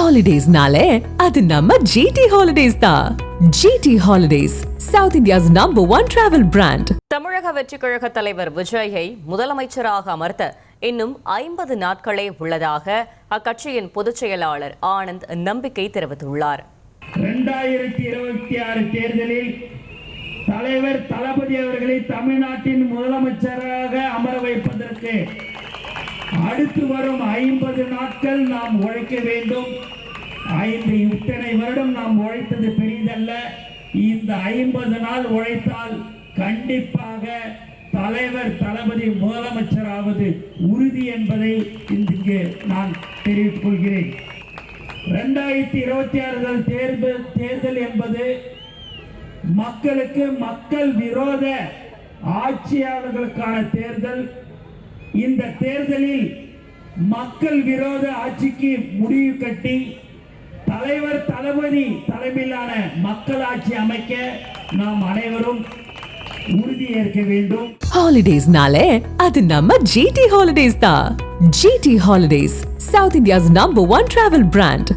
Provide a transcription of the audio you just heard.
ஹாலிடேஸ்னாலே அது நம்ம ஜிடி ஹாலிடேஸ் தான். GT holidays, south India's number 1 travel brand. தமிழக வெற்றிக் கழக தலைவர் விஜயை முதலமைச்சராக அமர்த்த இன்னும் 50 நாட்களே உள்ளதாக அக்கட்சியின் பொதுச் செயலாளர் ஆனந்த் நம்பிக்கை தெரிவித்துள்ளார். 2026 தேர்தலில் தலைவர் தளபதி அவர்களை தமிழ்நாட்டின் முதலமைச்சராக அமர வைப்பதற்கு அடுத்து வரும் 50 நாட்கள் நாம் உழைக்க வேண்டும். இத்தனை வருடம் நாம் உழைத்தது பெரிதல்ல. இந்த 50 நாள் உழைத்தால் கண்டிப்பாக தலைவர் தளபதி முதலமைச்சராவது உறுதி என்பதை இங்கு நான் தெரிவித்துக் கொள்கிறேன். 2026 தேர்தல் என்பது மக்களுக்கு மக்கள் விரோத ஆட்சியாளர்களுக்கான தேர்தல். இந்த தேர்தலில் மக்கள் விரோத ஆட்சிக்கு முடிவு கட்டி தலைவர் தளபதி தலைமையிலான மக்கள் ஆட்சி அமைக்க நாம் அனைவரும் உறுதியேற்க வேண்டும். ஹாலிடேஸ்னாலே அது நம்ம ஜிடி ஹாலிடேஸ் தான். GT holidays, south India's number 1 travel brand.